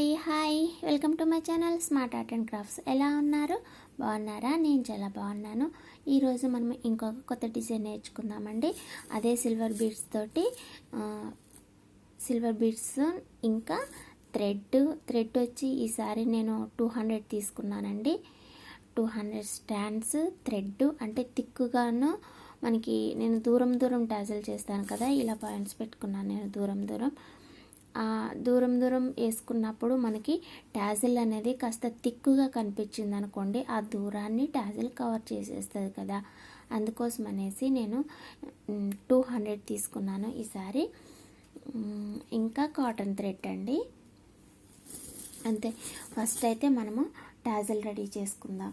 అండి, hi, welcome to my channel smart art and crafts. ఎలా ఉన్నారు? బాగున్నారా? నేను చాలా బాగున్నాను. ఈరోజు మనం ఇంకొక కొత్త డిజైన్ నేర్చుకుందామండి. అదే సిల్వర్ బీడ్స్ తోటి, సిల్వర్ బీడ్స్ ఇంకా థ్రెడ్ వచ్చి ఈసారి నేను 200 తీసుకున్నానండి. 200 స్టాండ్స్ థ్రెడ్ అంటే తిక్కుగాను మనకి. నేను దూరం టాజిల్ చేస్తాను కదా, ఇలా పాయింట్స్ పెట్టుకున్నాను నేను దూరం వేసుకున్నప్పుడు మనకి టాజిల్ అనేది కాస్త తిక్కుగా కనిపించింది అనుకోండి, ఆ దూరాన్ని టాజిల్ కవర్ చేసేస్తుంది కదా. అందుకోసం అనేసి నేను 200 తీసుకున్నాను ఈసారి. ఇంకా కాటన్ థ్రెడ్ అండి. అంతే. ఫస్ట్ అయితే మనము టాజిల్ రెడీ చేసుకుందాం.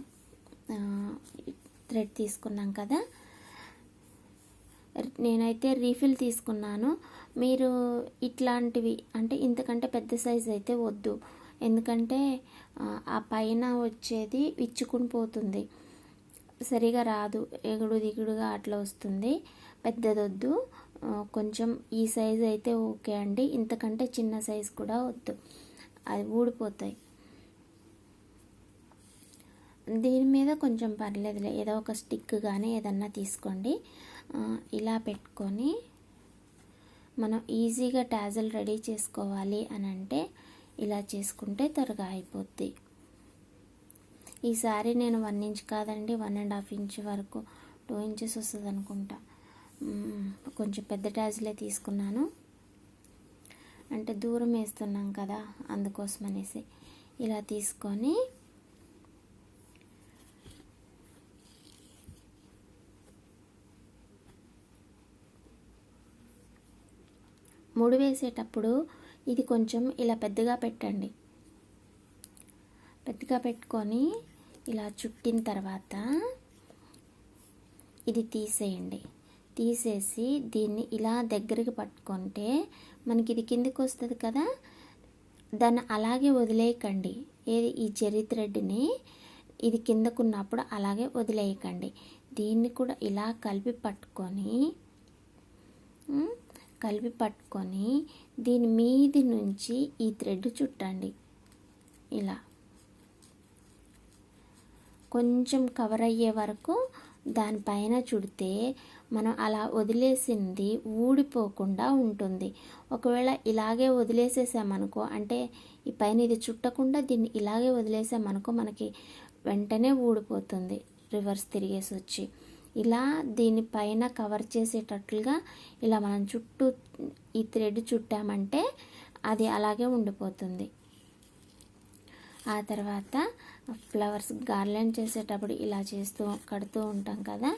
థ్రెడ్ తీసుకున్నాం కదా, నేనైతే రీఫిల్ తీసుకున్నాను. మీరు ఇట్లాంటివి అంటే ఇంతకంటే పెద్ద సైజు అయితే వద్దు, ఎందుకంటే ఆ పైన వచ్చేది విచ్చుకుని పోతుంది, సరిగా రాదు, ఎగుడు దిగుడుగా అట్లా వస్తుంది. పెద్దదొద్దు, కొంచెం ఈ సైజు అయితే ఓకే అండి. ఇంతకంటే చిన్న సైజు కూడా వద్దు, అది ఊడిపోతాయి. దీని మీద కొంచెం పర్లేదులే, ఏదో ఒక స్టిక్ కానీ ఏదన్నా తీసుకోండి. ఇలా పెట్టుకొని మనం ఈజీగా టాజిల్ రెడీ చేసుకోవాలి అని అంటే ఇలా చేసుకుంటే త్వరగా అయిపోద్ది. ఈసారి నేను 1 ఇంచ్ కాదండి, 1.5 ఇంచ్ వరకు, 2 ఇంచెస్ వస్తుంది అనుకుంటా. కొంచెం పెద్ద టాజిలే తీసుకున్నాను, అంటే దూరం వేస్తున్నాం కదా, అందుకోసం అనేసి ఇలా తీసుకొని ముడి వేసేటప్పుడు ఇది కొంచెం ఇలా పెద్దగా పెట్టండి. పెద్దగా పెట్టుకొని ఇలా చుట్టిన తర్వాత ఇది తీసేయండి. తీసేసి దీన్ని ఇలా దగ్గరికి పట్టుకుంటే మనకి ఇది కిందికి వస్తుంది కదా, దాన్ని అలాగే వదిలేయకండి. ఏది ఈ జెర్రీ థ్రెడ్ని ఇది కిందకున్నప్పుడు అలాగే వదిలేయకండి. దీన్ని కూడా ఇలా కలిపి పట్టుకొని దీని మీది నుంచి ఈ థ్రెడ్ చుట్టండి. ఇలా కొంచెం కవర్ అయ్యే వరకు దానిపైన చుడితే మనం అలా వదిలేసింది ఊడిపోకుండా ఉంటుంది. ఒకవేళ ఇలాగే వదిలేసేసామనుకో, అంటే ఈ పైన ఇది చుట్టకుండా దీన్ని ఇలాగే వదిలేసామనుకో, మనకి వెంటనే ఊడిపోతుంది రివర్స్ తిరిగేసి వచ్చి. ఇలా దీనిపైన కవర్ చేసేటట్లుగా ఇలా మనం చుట్టూ ఈ థ్రెడ్ చుట్టామంటే అది అలాగే ఉండిపోతుంది. ఆ తర్వాత ఫ్లవర్స్ గార్లెండ్ చేసేటప్పుడు ఇలా కడుతూ ఉంటాం కదా,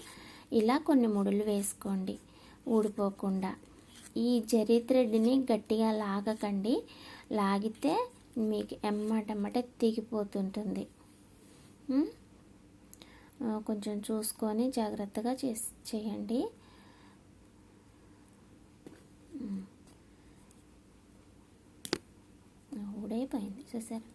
ఇలా కొన్ని ముడులు వేసుకోండి ఊడిపోకుండా. ఈ జెర్రీ థ్రెడ్ని గట్టిగా లాగకండి, లాగితే మీకు ఎమ్మటెమ్మటే తెగిపోతుంటుంది. కొంచెం చూసుకొని జాగ్రత్తగా చేయండి. ఊడైపోయింది చూసారు.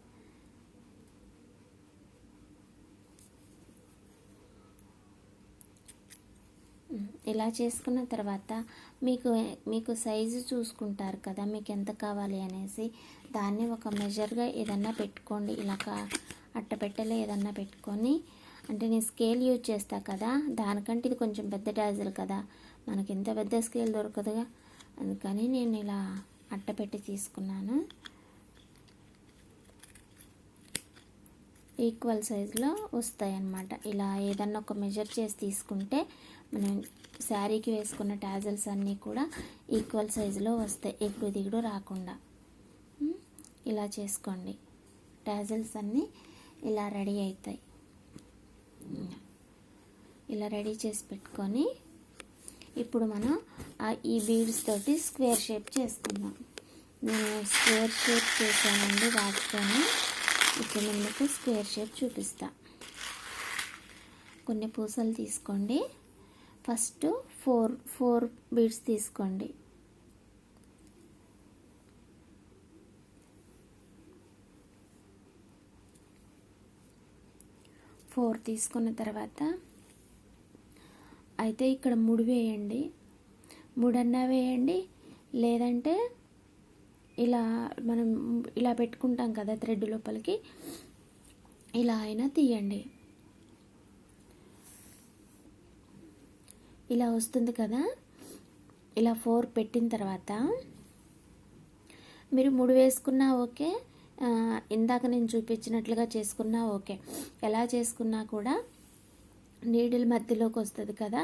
ఇలా చేసుకున్న తర్వాత మీకు సైజు చూసుకుంటారు కదా, మీకు ఎంత కావాలి అనేసి. దాన్ని ఒక మెజర్గా ఏదన్నా పెట్టుకోండి. ఇలా అట్టపెట్టెలో ఏదన్నా పెట్టుకొని, అంటే నేను స్కేల్ యూజ్ చేస్తా కదా, దానికంటే ఇది కొంచెం పెద్ద టాజిల్ కదా, మనకి ఇంత పెద్ద స్కేల్ దొరకదుగా, అందుకని నేను ఇలా అట్టపెట్టి తీసుకున్నాను. ఈక్వల్ సైజులో వస్తాయి అన్నమాట. ఇలా ఏదన్నా ఒక మెజర్ చేసి తీసుకుంటే మనం శారీకి వేసుకున్న టాజిల్స్ అన్నీ కూడా ఈక్వల్ సైజులో వస్తాయి, ఎగుడు దిగుడు రాకుండా. ఇలా చేసుకోండి, టాజిల్స్ అన్నీ ఇలా రెడీ అవుతాయి. ఇలా రెడీ చేసి పెట్టుకొని ఇప్పుడు మనం ఈ బీడ్స్ తోటి స్క్వేర్ షేప్ చేసుకుందాం. నేను స్క్వేర్ షేప్ చేశానండి వాటితోనే. ఇప్పుడు నేను మీకు స్క్వేర్ షేప్ చూపిస్తా. కొన్ని పూసలు తీసుకోండి. ఫస్ట్ ఫోర్ బీడ్స్ తీసుకోండి. ఫోర్ తీసుకున్న తర్వాత అయితే ఇక్కడ 3 వేయండి, 3 అన్నా వేయండి, లేదంటే ఇలా మనం ఇలా పెట్టుకుంటాం కదా థ్రెడ్ లోపలికి, ఇలా అయినా తీయండి. ఇలా వస్తుంది కదా. ఇలా 4 పెట్టిన తర్వాత మీరు 3 వేసుకున్నా ఓకే, ఇందాక నేను చూపించినట్లుగా చేసుకున్నా ఓకే. ఎలా చేసుకున్నా కూడా నీడిల్ మధ్యలోకి వస్తుంది కదా,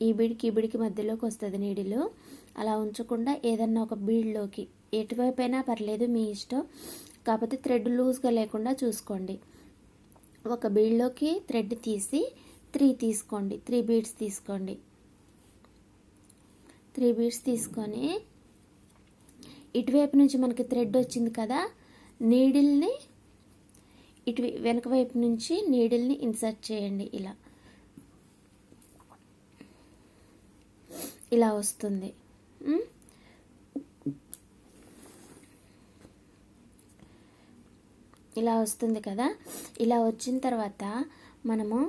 ఈ బిడికి మధ్యలోకి వస్తుంది నీడిలు. అలా ఉంచకుండా ఏదన్నా ఒక బీడ్లోకి, ఎటువైపు అయినా పర్లేదు మీ ఇష్టం, కాకపోతే థ్రెడ్ లూజ్గా లేకుండా చూసుకోండి. ఒక బీడ్లోకి థ్రెడ్ తీసి 3 తీసుకోండి, 3 బీడ్స్ తీసుకోండి. 3 బీడ్స్ తీసుకొని ఇటువైపు నుంచి మనకి థ్రెడ్ వచ్చింది కదా, నీడిల్ని వెనక వైపు నుంచి నీడిల్ని ఇన్సర్ట్ చేయండి. ఇలా వస్తుంది. ఇలా వస్తుంది కదా. ఇలా వచ్చిన తర్వాత మనము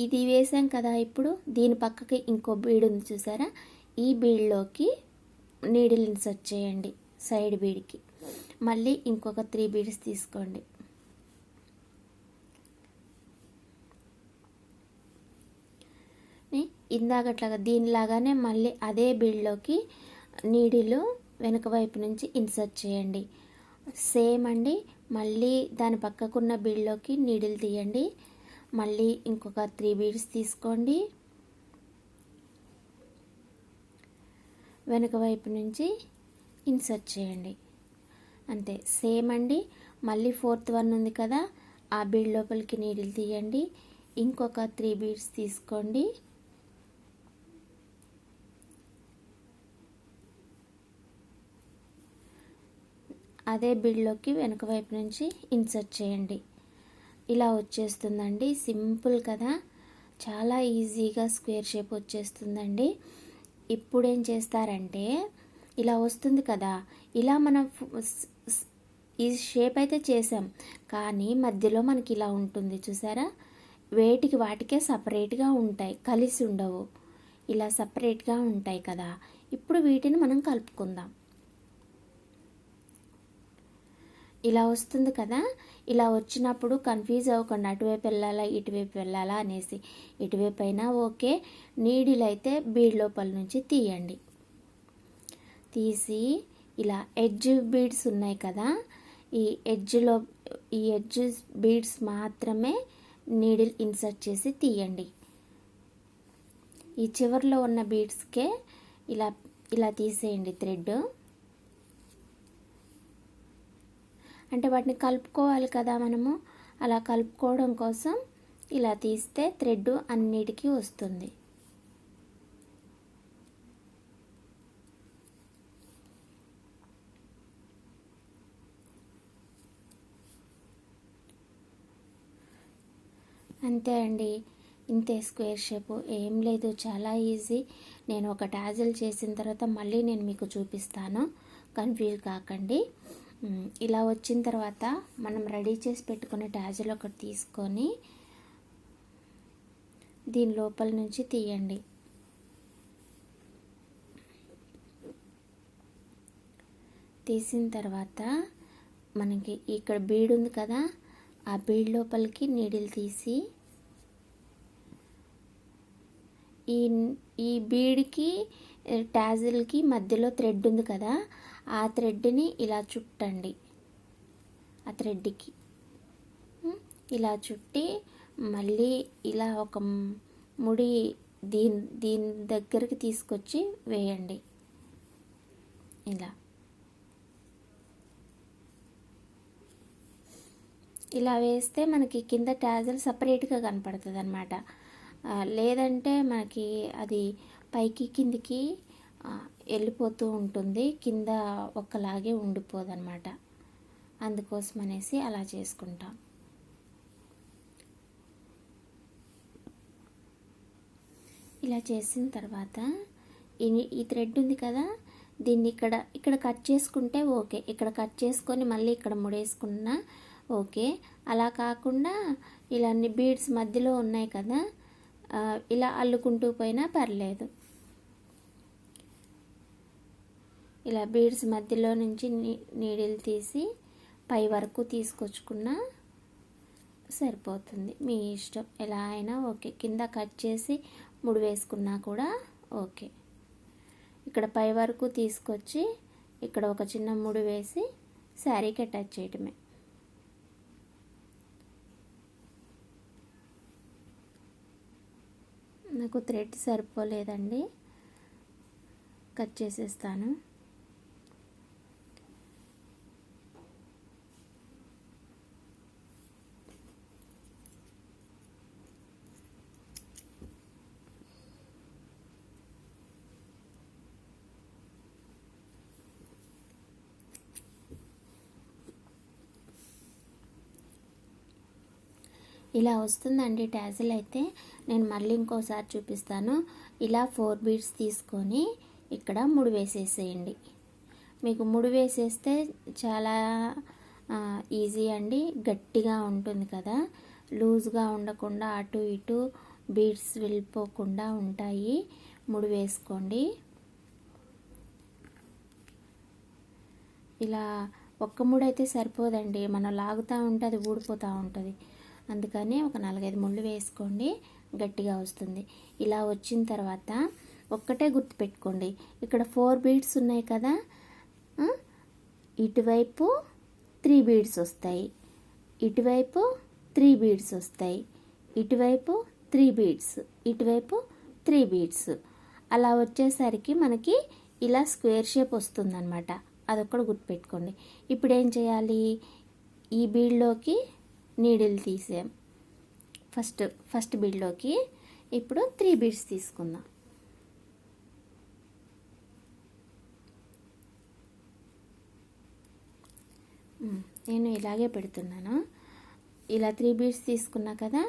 ఇది వేసాం కదా, ఇప్పుడు దీని పక్కకి ఇంకో బీడ్ ఉంది చూసారా, ఈ బీడ్లోకి నీడిల్ ఇన్సర్ట్ చేయండి సైడ్ బీడ్కి. మళ్ళీ ఇంకొక 3 బీడ్స్ తీసుకోండి. ఇందాకట్లాగా దీనిలాగానే మళ్ళీ అదే బీడ్లోకి నీడిలు వెనక వైపు నుంచి ఇన్సర్ట్ చేయండి. సేమ్ అండి. మళ్ళీ దాని పక్కకున్న బీడ్లోకి నీడిల్ తీయండి. మళ్ళీ ఇంకొక 3 బీడ్స్ తీసుకోండి, వెనక వైపు నుంచి ఇన్సర్ట్ చేయండి. అంతే, సేమ్ అండి. మళ్ళీ 4th వన్ ఉంది కదా, ఆ బీడ్ లోపలికి నీడిల్ తీయండి. ఇంకొక 3 బీడ్స్ తీసుకోండి. అదే బీడ్లోకి వెనక వైపు నుంచి ఇన్సర్ట్ చేయండి. ఇలా వచ్చేస్తుందండి. సింపుల్ కదా, చాలా ఈజీగా స్క్వేర్ షేప్ వచ్చేస్తుందండి. ఇప్పుడు ఏం చేస్తారంటే, ఇలా వస్తుంది కదా, ఇలా మనం ఈ షేప్ అయితే చేసాం, కానీ మధ్యలో మనకి ఇలా ఉంటుంది చూసారా, వేటికి వాటికే సపరేట్గా ఉంటాయి, కలిసి ఉండవు. ఇలా సపరేట్గా ఉంటాయి కదా. ఇప్పుడు వీటిని మనం కలుపుకుందాం. ఇలా వస్తుంది కదా. ఇలా వచ్చినప్పుడు కన్ఫ్యూజ్ అవ్వకుండా అటువైపు వెళ్ళాలా ఇటువైపు వెళ్ళాలా అనేసి, ఇటువైపు అయినా ఓకే. నీడిల్ అయితే బీడ్ లోపల నుంచి తీయండి. తీసి ఇలా ఎడ్జ్ బీడ్స్ ఉన్నాయి కదా, ఈ ఎడ్జ్ బీడ్స్ మాత్రమే నీడిల్ ఇన్సర్ట్ చేసి తీయండి. ఈ చివర్లో ఉన్న బీడ్స్కే ఇలా తీసేయండి థ్రెడ్. అంటే వాటిని కలుపుకోవాలి కదా మనము, అలా కలుపుకోవడం కోసం ఇలా తీస్తే థ్రెడ్ అన్నిటికీ వస్తుంది. అంతే అండి, ఇంతే స్క్వేర్ షేప్. ఏం లేదు, చాలా ఈజీ. నేను ఒక టాజిల్ చేసిన తర్వాత మళ్ళీ నేను మీకు చూపిస్తాను, కన్ఫ్యూజ్ కాకండి. ఇలా వచ్చిన తర్వాత మనం రెడీ చేసి పెట్టుకునే టాజిల్ ఒకటి తీసుకొని దీని లోపల నుంచి తీయండి. తీసిన తర్వాత మనకి ఇక్కడ బీడ్ ఉంది కదా, ఆ బీడ్ లోపలికి నీడిల్ తీసి ఈ బీడ్కి టాజిల్కి మధ్యలో థ్రెడ్ ఉంది కదా, ఆ థ్రెడ్ని ఇలా చుట్టండి. ఆ థ్రెడ్కి ఇలా చుట్టి మళ్ళీ ఇలా ఒక ముడి దీని దగ్గరికి తీసుకొచ్చి వేయండి. ఇలా వేస్తే మనకి కింద టాజిల్ సపరేట్గా కనపడుతుంది అన్నమాట. లేదంటే మనకి అది పైకి కిందికి వెళ్ళిపోతూ ఉంటుంది, కింద ఒక్కలాగే ఉండిపోదన్నమాట. అందుకోసం అనేసి అలా చేసుకుంటాం. ఇలా చేసిన తర్వాత ఈ థ్రెడ్ ఉంది కదా, దీన్ని ఇక్కడ కట్ చేసుకుంటే ఓకే, ఇక్కడ కట్ చేసుకొని మళ్ళీ ఇక్కడ ముడేసుకున్నా ఓకే. అలా కాకుండా ఇలా బీడ్స్ మధ్యలో ఉన్నాయి కదా, ఇలా అల్లుకుంటూ పోయినా పర్లేదు. ఇలా బీడ్స్ మధ్యలో నుంచి నీడిల్ తీసి పై వరకు తీసుకొచ్చుకున్నా సరిపోతుంది. మీ ఇష్టం, ఎలా అయినా ఓకే. కింద కట్ చేసి ముడి వేసుకున్నా కూడా ఓకే. ఇక్కడ పై వరకు తీసుకొచ్చి ఇక్కడ ఒక చిన్న ముడి వేసి శారీకి అటాచ్ చేయటమే. నాకు థ్రెడ్ సరిపోలేదండి, కట్ చేసేస్తాను. ఇలా వస్తుందండి టాజిల్ అయితే. నేను మళ్ళీ ఇంకోసారి చూపిస్తాను. ఇలా 4 బీడ్స్ తీసుకొని ఇక్కడ ముడి వేసేసేయండి. మీకు ముడి వేసేస్తే చాలా ఈజీ అండి. గట్టిగా ఉంటుంది కదా, లూజ్గా ఉండకుండా అటు ఇటు బీడ్స్ వెళ్ళిపోకుండా ఉంటాయి. ముడి వేసుకోండి. ఇలా ఒక్క ముడి అయితే సరిపోదండి, మనం లాగుతూ ఉంటే అది ఊడిపోతూ ఉంటుంది. అందుకని ఒక 4-5 ముళ్ళు వేసుకోండి, గట్టిగా వస్తుంది. ఇలా వచ్చిన తర్వాత ఒక్కటే గుర్తుపెట్టుకోండి, ఇక్కడ 4 బీడ్స్ ఉన్నాయి కదా, ఇటువైపు 3 బీడ్స్ వస్తాయి, ఇటువైపు 3 బీడ్స్ వస్తాయి, ఇటువైపు 3 బీడ్స్, ఇటువైపు 3 బీడ్స్. అలా వచ్చేసరికి మనకి ఇలా స్క్వేర్ షేప్ వస్తుందన్నమాట. అదొక్కటి గుర్తుపెట్టుకోండి. ఇప్పుడు ఏం చేయాలి, ఈ బీడ్లోకి నీడిల్ తీసాం ఫస్ట్ బీడ్లోకి. ఇప్పుడు 3 బీడ్స్ తీసుకుందాం. నేను ఇలాగే పెడుతున్నాను. ఇలా 3 బీడ్స్ తీసుకున్నా కదా,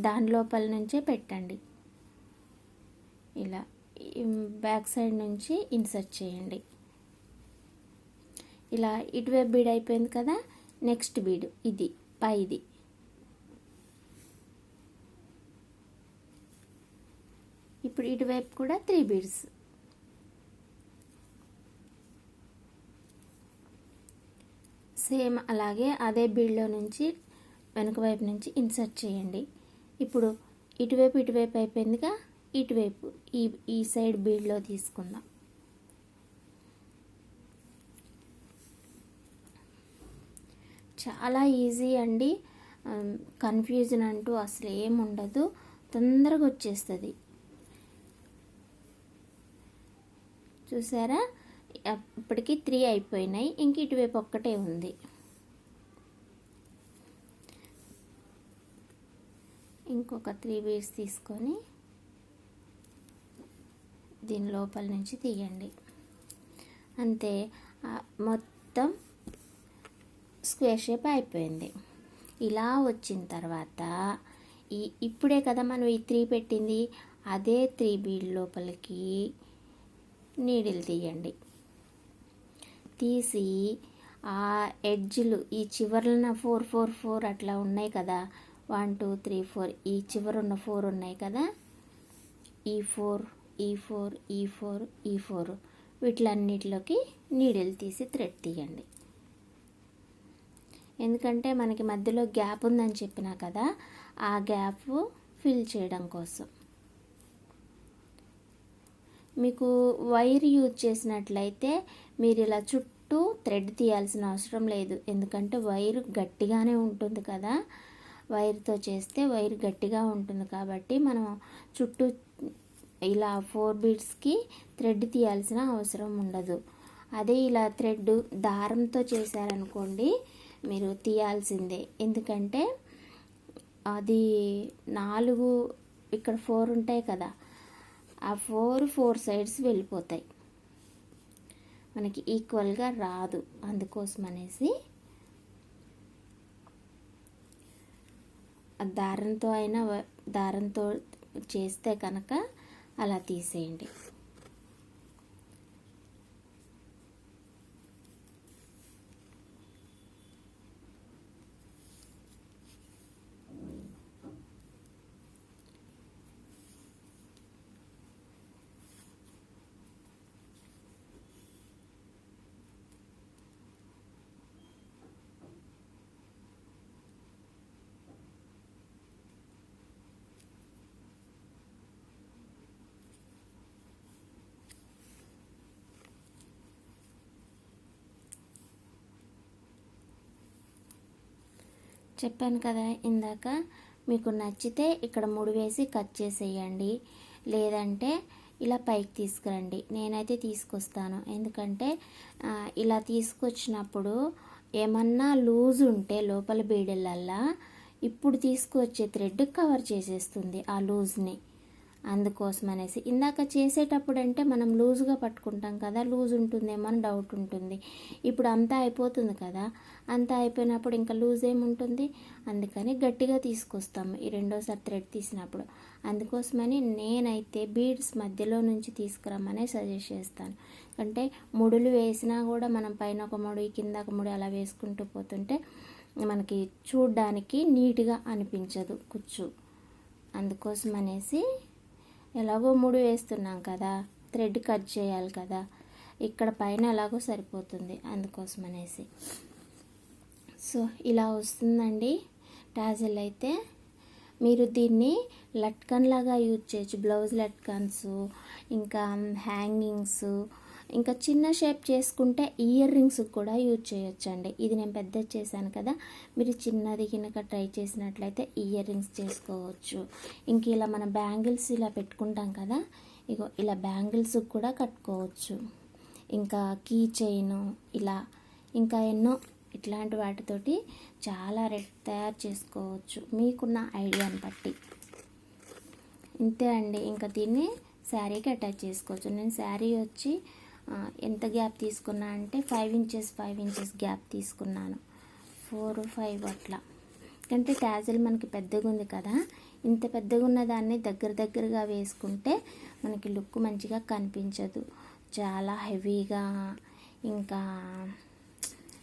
దాని లోపల నుంచే పెట్టండి. ఇలా బ్యాక్ సైడ్ నుంచి ఇన్సర్ట్ చేయండి. ఇలా ఇటువైపు బీడ్ అయిపోయింది కదా, నెక్స్ట్ బీడ్ ఇది పైది. ఇప్పుడు ఇటువైపు కూడా 3 బీడ్స్. సేమ్ అలాగే అదే బీడ్లో నుంచి వెనుక వైపు నుంచి ఇన్సర్ట్ చేయండి. ఇప్పుడు ఇటువైపు అయిపోయిందిగా, ఇటువైపు ఈ సైడ్ బీడ్లో తీసుకుందాం. చాలా ఈజీ అండి, కన్ఫ్యూజన్ అంటూ అసలు ఏముండదు, తొందరగా వచ్చేస్తుంది. చూసారా, ఇప్పటికి 3 అయిపోయినాయి, ఇంక ఇటువైపు ఒక్కటే ఉంది. ఇంకొక 3 బీడ్స్ తీసుకొని దీని లోపల నుంచి తీయండి. అంతే, మొత్తం స్క్వేర్ షేప్ అయిపోయింది. ఇలా వచ్చిన తర్వాత ఇప్పుడే కదా మనం ఈ 3 పెట్టింది, అదే 3 బీడ్ లోపలికి నీడిల్ తీయండి. తీసి ఆ ఎడ్జ్లు ఈ చివరన 4 4 4 అట్లా ఉన్నాయి కదా, 1 2 3 4, ఈ చివరున్న 4 ఉన్నాయి కదా, ఈ 4 ఈ 4 ఈ 4 ఈ 4, వీటిలన్నిటిలోకి నీడిల్ తీసి థ్రెడ్ తీయండి. ఎందుకంటే మనకి మధ్యలో గ్యాప్ ఉందని చెప్పినా కదా, ఆ గ్యాప్ ఫిల్ చేయడం కోసం. మీకు వైర్ యూజ్ చేసినట్లయితే మీరు ఇలా చుట్టూ థ్రెడ్ తీయాల్సిన అవసరం లేదు, ఎందుకంటే వైర్ గట్టిగానే ఉంటుంది కదా. వైర్తో చేస్తే వైర్ గట్టిగా ఉంటుంది కాబట్టి మనం చుట్టూ ఇలా 4 బీడ్స్కి థ్రెడ్ తీయాల్సిన అవసరం ఉండదు. అదే ఇలా థ్రెడ్ దారంతో చేశారనుకోండి, మీరు తీయాల్సిందే. ఎందుకంటే అది 4, ఇక్కడ 4 ఉంటాయి కదా, ఆ 4 సైడ్స్ వెళ్ళిపోతాయి, మనకి ఈక్వల్గా రాదు. అందుకోసం అనేసి దారంతో చేస్తే కనుక అలా తీసేయండి. చెప్పాను కదా ఇందాక, మీకు నచ్చితే ఇక్కడ 3 వేసి కట్ చేసేయండి, లేదంటే ఇలా పైకి తీసుకురండి. నేనైతే తీసుకొస్తాను, ఎందుకంటే ఇలా తీసుకొచ్చినప్పుడు ఏమన్నా లూజ్ ఉంటే లోపల బీడలల్లా ఇప్పుడు తీసుకువచ్చే థ్రెడ్ కవర్ చేసేస్తుంది ఆ లూజ్ని. అందుకోసం అనేసి ఇందాక చేసేటప్పుడు అంటే మనం లూజ్గా పట్టుకుంటాం కదా, లూజ్ ఉంటుందేమో అని డౌట్ ఉంటుంది. ఇప్పుడు అంతా అయిపోతుంది కదా, అంతా అయిపోయినప్పుడు ఇంకా లూజ్ ఏముంటుంది, అందుకని గట్టిగా తీసుకొస్తాము ఈ రెండోసారి థ్రెడ్ తీసినప్పుడు. అందుకోసమని నేనైతే బీడ్స్ మధ్యలో నుంచి తీసుకురమ్మనే సజెస్ట్ చేస్తాను. అంటే ముడులు వేసినా కూడా మనం పైన ఒక ముడి కింద ఒక ముడి అలా వేసుకుంటూ పోతుంటే మనకి చూడ్డానికి నీట్గా అనిపించదు కుచ్చు. అందుకోసం అనేసి ఎలాగో 3 వేస్తున్నాం కదా, థ్రెడ్ కట్ చేయాలి కదా, ఇక్కడ పైన ఎలాగో సరిపోతుంది, అందుకోసం అనేసి. సో ఇలా వస్తుందండి టాజిల్ అయితే. మీరు దీన్ని లట్కన్ లాగా యూజ్ చేయొచ్చు, బ్లౌజ్ లట్కన్స్, ఇంకా హ్యాంగింగ్స్, ఇంకా చిన్న షేప్ చేసుకుంటే ఇయర్ రింగ్స్ కూడా యూజ్ చేయొచ్చండి. ఇది నేను పెద్దది చేశాను కదా, మీరు చిన్నది కనుక ట్రై చేసినట్లయితే ఇయర్ రింగ్స్ చేసుకోవచ్చు. ఇంక ఇలా మన బ్యాంగిల్స్ ఇలా పెట్టుకుంటాం కదా, ఇగో ఇలా బ్యాంగిల్స్ కూడా కట్టుకోవచ్చు. ఇంకా కీ చైన్ ఇలా ఇంకా ఎన్నో ఇట్లాంటి వాటితోటి చాలా తయారు చేసుకోవచ్చు మీకున్న ఐడియాని బట్టి. ఇంతే అండి, ఇంకా దీన్ని శారీకి అటాచ్ చేసుకోవచ్చు. నేను శారీ వచ్చి ఎంత గ్యాప్ తీసుకున్నా అంటే 5 ఇంచెస్ గ్యాప్ తీసుకున్నాను, 4, 5 అట్లా. అంటే టాజిల్ మనకి పెద్దగా ఉంది కదా, ఇంత పెద్దగా ఉన్న దాన్ని దగ్గరగా వేసుకుంటే మనకి లుక్ మంచిగా కనిపించదు, చాలా హెవీగా ఇంకా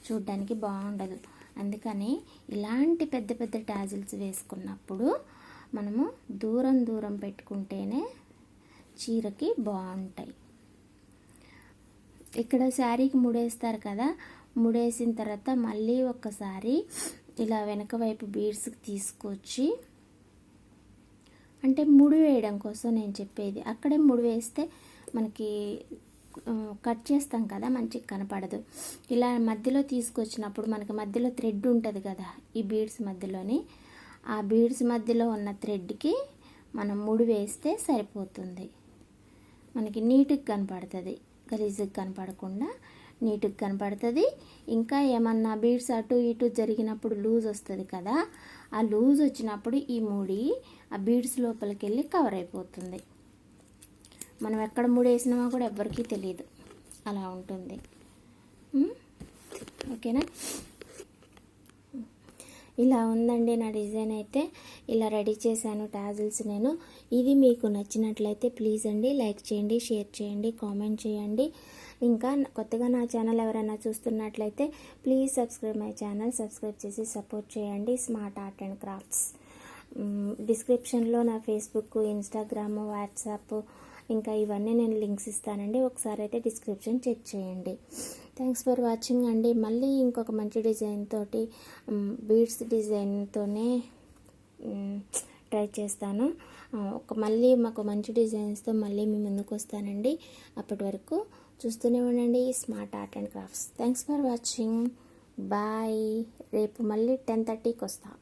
చూడ్డానికి బాగుండదు. అందుకని ఇలాంటి పెద్ద టాజిల్స్ వేసుకున్నప్పుడు మనము దూరం పెట్టుకుంటేనే చీరకి బాగుంటాయి. ఇక్కడ శారీకి ముడేస్తారు కదా, ముడేసిన తర్వాత మళ్ళీ ఒక్కసారి ఇలా వెనక వైపు బీడ్స్కి తీసుకొచ్చి, అంటే ముడి వేయడం కోసం నేను చెప్పేది. అక్కడే ముడి వేస్తే మనకి కట్ చేస్తాం కదా మంచిగా కనపడదు. ఇలా మధ్యలో తీసుకొచ్చినప్పుడు మనకి మధ్యలో థ్రెడ్ ఉంటుంది కదా, ఈ బీడ్స్ మధ్యలోని, ఆ బీడ్స్ మధ్యలో ఉన్న థ్రెడ్కి మనం ముడి వేస్తే సరిపోతుంది. మనకి నీట్గా కనపడుతుంది, గలీజ్గా కనపడకుండా నీట్గా కనపడుతుంది. ఇంకా ఏమన్నా బీడ్స్ అటు ఇటు జరిగినప్పుడు లూజ్ వస్తుంది కదా, ఆ లూజ్ వచ్చినప్పుడు ఈ ముడి ఆ బీడ్స్ లోపలికి వెళ్ళి కవర్ అయిపోతుంది. మనం ఎక్కడ ముడి వేసినామో కూడా ఎవ్వరికీ తెలియదు, అలా ఉంటుంది. ఓకేనా? ఇలా ఉందండి నా డిజైన్ అయితే. ఇలా రెడీ చేశాను టాజిల్స్ నేను. ఇది మీకు నచ్చినట్లయితే ప్లీజ్ అండి లైక్ చేయండి, షేర్ చేయండి, కామెంట్ చేయండి. ఇంకా కొత్తగా నా ఛానల్ ఎవరైనా చూస్తున్నట్లయితే please subscribe my channel, subscribe చేసి సపోర్ట్ చేయండి. Smart art and crafts. డిస్క్రిప్షన్లో నా ఫేస్బుక్, ఇన్స్టాగ్రామ్, వాట్సాప్ ఇంకా ఇవన్నీ నేను లింక్స్ ఇస్తానండి, ఒకసారి అయితే డిస్క్రిప్షన్ చెక్ చేయండి. థ్యాంక్స్ ఫర్ వాచింగ్ అండి. మళ్ళీ ఇంకొక మంచి డిజైన్ తోటి, బీడ్స్ డిజైన్తోనే ట్రై చేస్తాను. మళ్ళీ మాకు మంచి డిజైన్స్తో మళ్ళీ మీ ముందుకు వస్తానండి. అప్పటి వరకు చూస్తూనే ఉండండి smart art and crafts. Thanks for watching. Bye. రేపు మళ్ళీ 10:30కి వస్తాను.